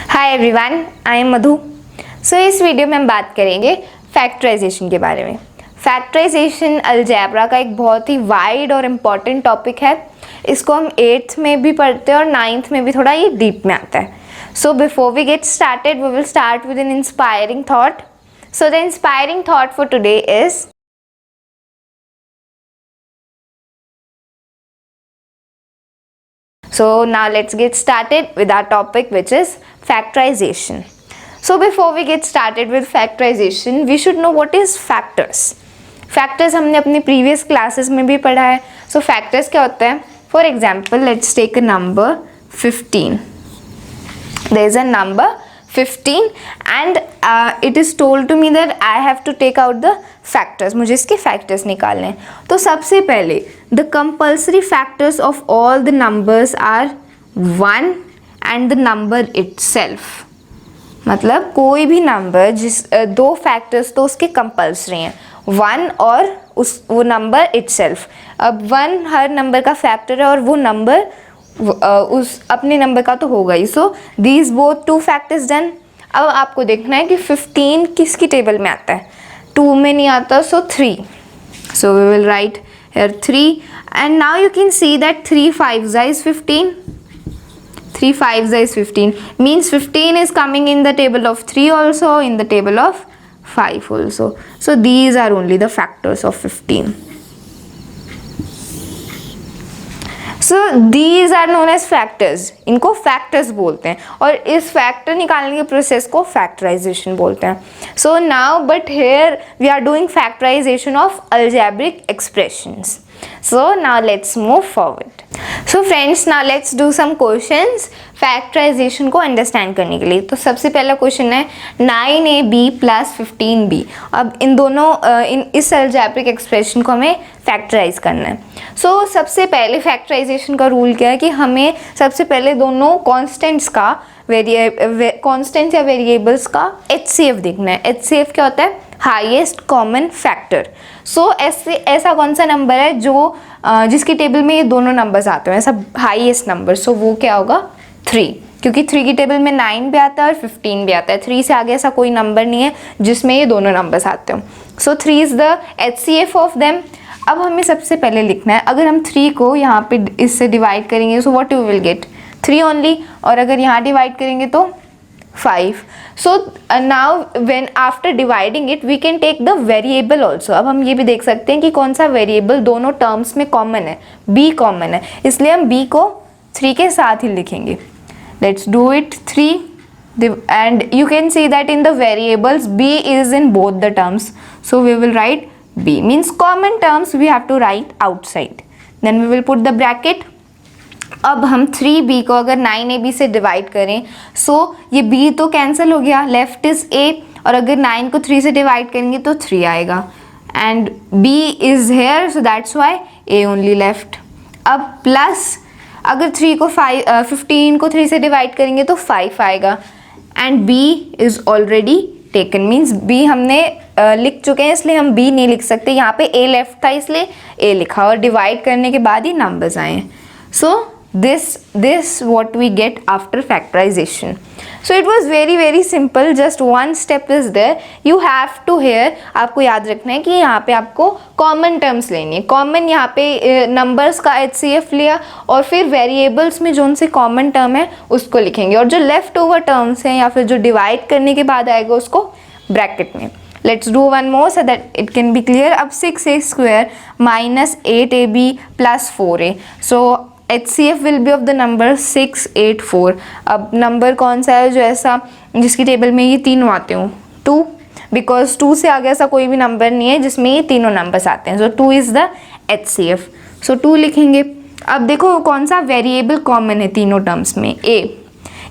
Hi everyone, I am मधु। सो इस video में हम बात करेंगे फैक्टराइजेशन के बारे में। फैक्टराइजेशन अलजेब्रा का एक बहुत ही वाइड और इम्पॉर्टेंट टॉपिक है। इसको हम 8th में भी पढ़ते हैं और 9th में भी थोड़ा ये डीप में आता है। So before we get started we will start with an inspiring thought. So the inspiring thought for today is So now let's get started with our topic, which is factorization. So before we get started with factorization, we should know what is factors. Factors हमने अपने previous classes में भी पढ़ा है. So factors क्या होता है? For example, let's take a number 15. There is a number 15 and it is told to me that I have to take out the factors. मुझे इसके factors निकालने हैं. तो सबसे पहले the compulsory factors of all the numbers are 1 and the number itself. मतलब कोई भी नंबर जिस दो फैक्टर्स तो उसके कंपल्सरी हैं, 1 और वो नंबर इटसेल्फ. अब 1 हर नंबर का फैक्टर है और वो नंबर उस अपने नंबर का तो होगा ही. So these both two factors done. अब आपको देखना है कि 15 किसकी टेबल में आता है, 2 में नहीं आता. So 3. So we will write here 3 and now you can see that 3 5s is 15. 3 5s is 15 means 15 is coming in the table of 3 also, in the table of 5 also. So these are only the factors of 15. So these are known as factors. इनको factors बोलते हैं और इस factor निकालने के process को factorization बोलते हैं. So now but here we are doing factorization of algebraic expressions. So now let's move forward. So friends, now let's do some questions factorization को अंडरस्टैंड करने के लिए. तो सबसे पहला क्वेश्चन है 9ab प्लस 15b. अब इन दोनों इस अलजेब्रिक एक्सप्रेशन को हमें फैक्टराइज करना है. सो सबसे पहले फैक्टराइजेशन का रूल क्या है कि हमें सबसे पहले दोनों कॉन्स्टेंट्स का कॉन्स्टेंट्स या वेरिएबल्स का HCF देखना है. HCF क्या होता है? Highest common factor. सो ऐसा कौन सा नंबर है जो जिसकी टेबल में ये दोनों नंबर्स आते हैं, ऐसा हाईएस्ट नंबर. सो वो क्या होगा? 3. क्योंकि 3 की टेबल में 9 भी आता है और 15 भी आता है. 3 से आगे ऐसा कोई नंबर नहीं है जिसमें ये दोनों नंबर्स आते हो. सो 3 is the HCF of them. अब हमें सबसे पहले लिखना है, अगर हम 3 को यहाँ पे इससे डिवाइड करेंगे so what you will get 3 only, और अगर यहाँ डिवाइड करेंगे तो 5. So now when after dividing it we can take the variable also. अब हम ये भी देख सकते हैं कि कौन सा वेरिएबल दोनों टर्म्स में कॉमन है. b कॉमन है, इसलिए हम b को 3 के साथ ही लिखेंगे. Let's do it 3 and you can see that in the variables b is in both the terms. So we will write b means common terms we have to write outside. Then we will put the bracket. अब हम 3b को अगर 9ab से divide करें so ये b तो cancel हो गया, लेफ्ट इज a, और अगर 9 को 3 से डिवाइड करेंगे तो 3 आएगा and b is here so that's why a only left. अब प्लस अगर 15 को 3 से डिवाइड करेंगे तो 5 आएगा and b is already taken means b हमने लिख चुके हैं, इसलिए हम b नहीं लिख सकते. यहाँ पे a लेफ्ट था इसलिए a लिखा और डिवाइड करने के बाद ही नंबर्स आए. सो this what we get after factorization. So it was very simple, just one step is there. You have to here आपको याद रखना है कि यहाँ पे आपको कॉमन टर्म्स लेनी है. कॉमन यहाँ पे नंबर्स का HCF लिया और फिर वेरिएबल्स में जो उनसे कॉमन टर्म है उसको लिखेंगे, और जो लेफ्ट ओवर टर्म्स हैं या फिर जो डिवाइड करने के बाद आएगा उसको ब्रैकेट में. Let's do one more so that it can be clear. अब 6a square minus 8ab plus 4a. So HCF will be of the number 6 8 4. अब नंबर कौन सा है जो ऐसा जिसकी टेबल में ये तीनों आते हों? 2, बिकॉज 2 से आगे ऐसा कोई भी नंबर नहीं है जिसमें ये तीनों नंबर्स आते हैं. सो 2 इज़ द HCF. सो 2 लिखेंगे. अब देखो कौन सा वेरिएबल कॉमन है तीनों टर्म्स में? a.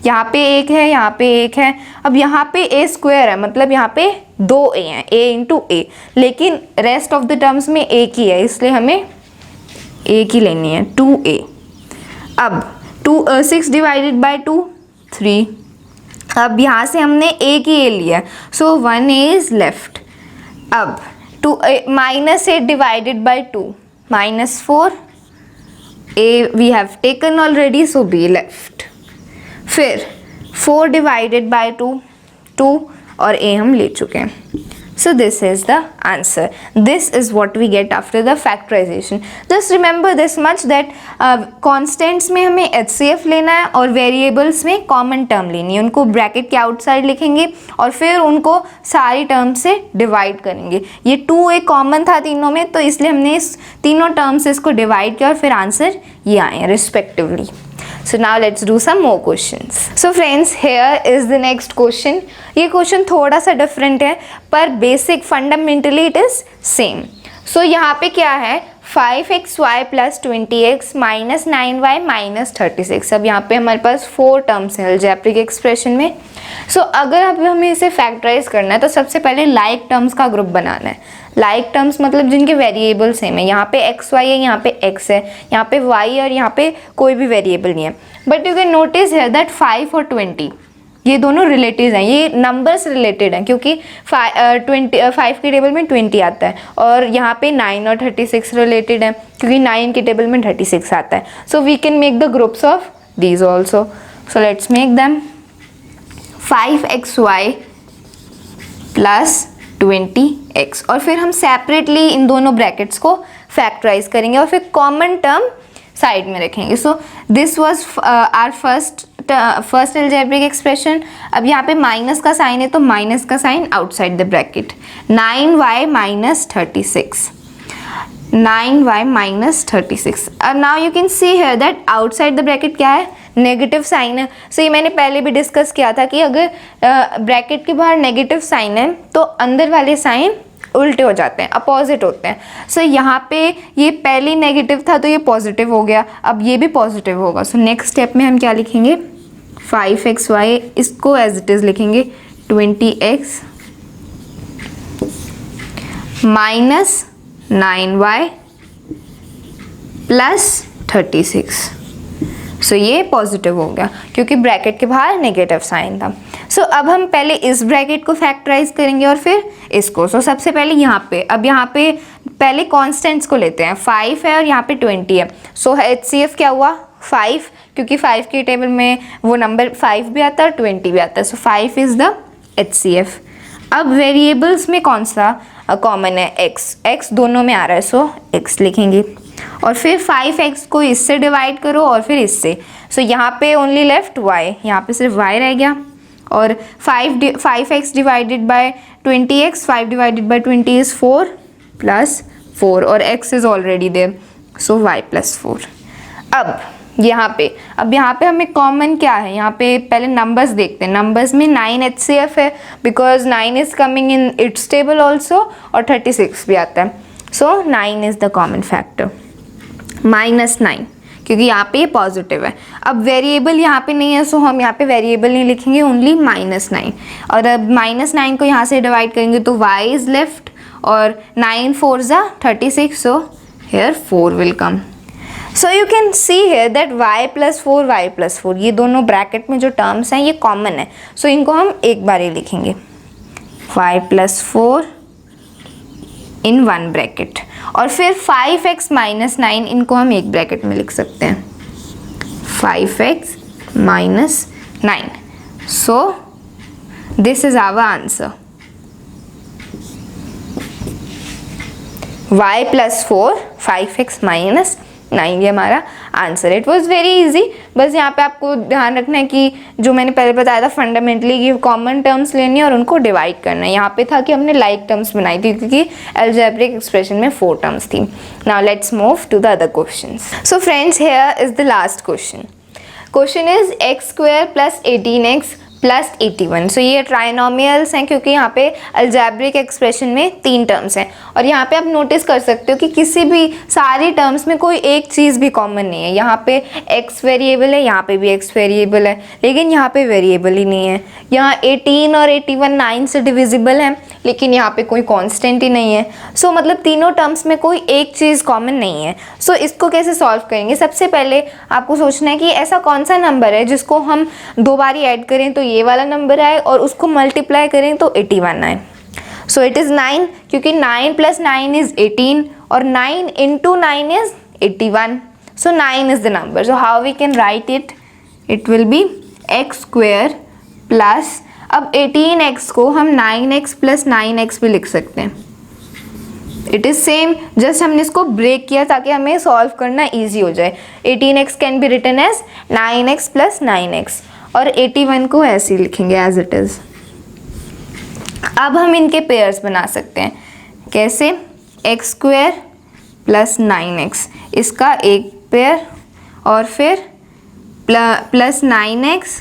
यहाँ पे 1 है, यहाँ पे 1 है. अब यहाँ पे a स्क्वायर है, मतलब यहाँ पे 2a हैं, a इंटू a, लेकिन रेस्ट ऑफ द टर्म्स में एक ही है इसलिए हमें एक ही लेनी है, 2a. अब 6 डिवाइडेड बाई 2 3. अब यहाँ से हमने एक ही ए लिया सो 1 इज लेफ्ट. अब -8 divided by 2 -4. a we have taken already so b left. फिर 4 डिवाइडेड बाय 2 2 और a हम ले चुके हैं। So this is the answer. This is what we get after the factorization. Just remember this much that constants में हमें HCF लेना है और variables में common term लेनी है, उनको bracket के outside लिखेंगे और फिर उनको सारी term से divide करेंगे। ये 2 एक common था तीनों में, तो इसलिए हमने इस तीनों term से इसको divide किया और फिर answer ये आए respectively. So now let's do some more questions. So friends, here is the next question. ये question थोड़ा सा different है पर basic fundamentally it is same. So यहाँ पे क्या है 5xy plus 20x minus 9y minus 36. अब यहाँ पे हमारे पास 4 टर्म्स हैं algebraic एक्सप्रेशन में. So अगर अब हमें इसे फैक्टराइज करना है तो सबसे पहले लाइक टर्म्स का ग्रुप बनाना है. लाइक टर्म्स मतलब जिनके वेरिएबल सेम है. यहाँ पे एक्स वाई है, यहाँ पे एक्स है, यहाँ पे वाई और यहाँ पे कोई भी वेरिएबल नहीं है. बट यू कैन नोटिस है दैट 5 और 20 ये दोनों रिलेटिव हैं, ये नंबर्स रिलेटेड हैं क्योंकि 5 के टेबल में 20 आता है और यहाँ पे 9 और 36 रिलेटेड हैं क्योंकि 9 के टेबल में 36 आता है. So we can make the groups of these also. So let's make them 5xy plus 20x और फिर हम सेपरेटली इन दोनों ब्रैकेट्स को फैक्टराइज करेंगे और फिर कॉमन टर्म साइड में रखेंगे. So this was our first algebraic expression. अब यहाँ पे माइनस का साइन है तो माइनस का sign outside the bracket. 9y minus 36. 9y minus 36. अब now you can see here that outside the bracket क्या है, नेगेटिव साइन है. सो ये मैंने पहले भी डिस्कस किया था कि अगर ब्रैकेट के बाहर नेगेटिव साइन है तो अंदर वाले साइन उल्टे हो जाते हैं, अपोजिट होते हैं. सो यहाँ पे ये पहले नेगेटिव था तो ये पॉजिटिव हो गया, अब ये भी पॉजिटिव होगा. सो नेक्स्ट स्टेप में हम क्या लिखेंगे 5xy, इसको एज इट इज लिखेंगे 20x माइनस 9y प्लस 36. सो ये पॉजिटिव हो गया क्योंकि ब्रैकेट के बाहर नेगेटिव साइन था. सो अब हम पहले इस ब्रैकेट को फैक्टराइज करेंगे और फिर इसको. सो सबसे पहले यहाँ पे, अब यहाँ पे पहले कॉन्स्टेंट्स को लेते हैं. 5 है और यहाँ पे 20 है. सो HCF क्या हुआ 5 क्योंकि 5 के टेबल में वो नंबर 5 भी आता है और 20 भी आता है. सो 5 इज़ द HCF. अब वेरिएबल्स में कौन सा कॉमन है, x दोनों में आ रहा है. सो x लिखेंगे और फिर 5x को इससे डिवाइड करो और फिर इससे. सो यहाँ पे ओनली लेफ्ट y, यहाँ पे सिर्फ y रह गया और 5x divided by 20x, 5 divided by 20 is 4 plus 4 और x is already there. So y plus 4. अब यहाँ पे हमें कॉमन क्या है, यहाँ पे पहले नंबर्स देखते हैं. नंबर्स में 9 HCF है because 9 is coming in its table also और 36 भी आता है. सो 9 इज़ द कॉमन फैक्टर. -9 क्योंकि यहाँ पे ये पॉजिटिव है. अब वेरिएबल यहाँ पे नहीं है सो हम यहाँ पे वेरिएबल नहीं लिखेंगे, ओनली -9. और अब -9 को यहाँ से डिवाइड करेंगे तो y इज़ लेफ्ट और 9 4 ज़ा 36. So here 4 will come. So you can see here that y plus 4 ये दोनों ब्रैकेट में जो टर्म्स हैं ये कॉमन है. सो इनको हम एक बार ही लिखेंगे y plus 4 in one bracket और फिर 5x माइनस 9 इनको हम एक ब्रैकेट में लिख सकते हैं 5x minus 9. So this is our answer. y plus 4 5x minus 9 ये हमारा answer. It was very easy. बस यहाँ पे आपको ध्यान रखना है कि जो मैंने पहले बताया था फंडामेंटली कि कॉमन टर्म्स लेनी है और उनको डिवाइड करना है. यहाँ पे था कि हमने लाइक टर्म्स बनाई थी क्योंकि अलजेब्रिक एक्सप्रेशन में 4 टर्म्स थी. Now let's move to the other questions. So friends here is the last question. Question is x² plus 18x plus 81. So ये ट्राइनोमियल्स हैं क्योंकि यहाँ पे अलजेब्रिक एक्सप्रेशन में 3 टर्म्स हैं और यहाँ पे आप नोटिस कर सकते हो कि किसी भी सारी टर्म्स में कोई एक चीज़ भी कॉमन नहीं है. यहाँ पे x वेरिएबल है, यहाँ पे भी x वेरिएबल है, लेकिन यहाँ पे वेरिएबल ही नहीं है. यहाँ 18 और 81 9 से डिविजिबल हैं लेकिन यहाँ पे कोई कांस्टेंट ही नहीं है. सो मतलब तीनों टर्म्स में कोई एक चीज़ कॉमन नहीं है. सो इसको कैसे सॉल्व करेंगे, सबसे पहले आपको सोचना है कि ऐसा कौन सा नंबर है जिसको हम 2 बार ऐड करें तो ये वाला नंबर आए और उसको मल्टीप्लाई करें तो 81 आए. सो इट इज़ 9 क्योंकि 9 प्लस 9 इज़ 18 और 9 into 9 is 81. So 9 is the number. So how we can write it, it will be x square plus, अब 18x को हम 9x प्लस 9x भी लिख सकते हैं। इट इज़ सेम, जस्ट हमने इसको ब्रेक किया ताकि हमें सॉल्व करना इजी हो जाए। 18x can be written as 9x plus 9x और 81 को ऐसे ही लिखेंगे एज इट इज़। अब हम इनके पेयर्स बना सकते हैं। कैसे? एक्स स्क्वेयर प्लस 9x इसका एक पेयर और फिर प्लस 9x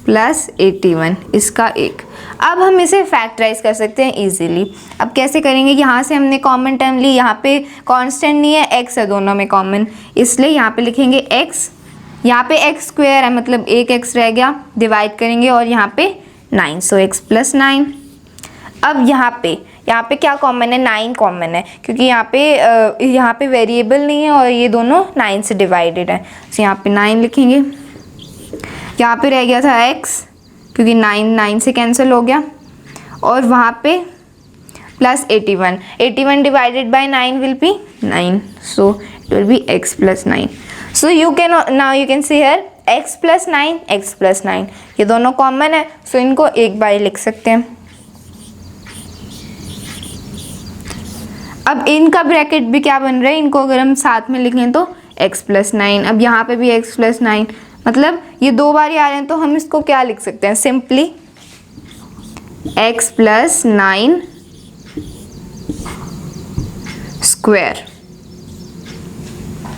प्लस 81 इसका एक। अब हम इसे फैक्टराइज कर सकते हैं इजीली। अब कैसे करेंगे? यहाँ से हमने कॉमन टर्म ली, यहाँ पे कांस्टेंट नहीं है, x है दोनों में कॉमन, इसलिए यहाँ पे लिखेंगे x, यहाँ पे x स्क्वायर है मतलब एक x रह गया, डिवाइड करेंगे और यहाँ पे 9, सो x प्लस 9। अब यहाँ पे क्या कॉमन है? 9 कॉमन है क्योंकि यहाँ पे वेरिएबल नहीं है और ये दोनों 9 से डिवाइडेड है, तो यहाँ पे 9 लिखेंगे। यहाँ पे रह गया था x क्योंकि 9 से कैंसिल हो गया और वहाँ पे plus 81 divided by 9 will be 9, so it will B x plus 9। So you can see here x plus 9 ये दोनों कॉमन है, सो इनको एक बार लिख सकते हैं। अब इनका ब्रैकेट भी क्या बन रहा है? इनको अगर हम साथ में लिखें तो x प्लस 9, अब यहाँ पे भी x प्लस 9, मतलब ये दो बार आ रहे हैं तो हम इसको क्या लिख सकते हैं? Simply x plus 9 square,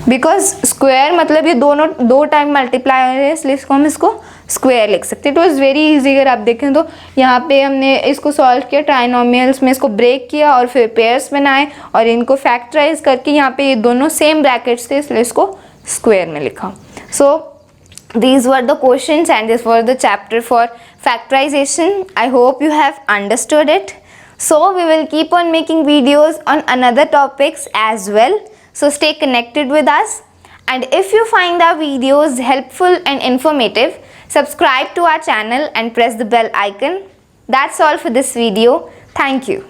because square मतलब ये दोनों दो टाइम मल्टीप्लाई हो रहे हैं इसलिए इसको हम स्क्वायर लिख सकते हैं। It was very easy. अगर आप देखें तो यहाँ पे हमने इसको सॉल्व किया, ट्राइनोमियल्स में इसको ब्रेक किया और फिर पेयर्स बनाए और इनको फैक्टराइज करके यहाँ पे ये दोनों सेम ब्रैकेट्स थे इसलिए इसको स्क्वायर में लिखा। सो these were the questions and this was the chapter for factorization. I hope you have understood it. So we will keep on making videos on another topics as well. So stay connected with us. And if you find our videos helpful and informative, subscribe to our channel and press the bell icon. That's all for this video. Thank you.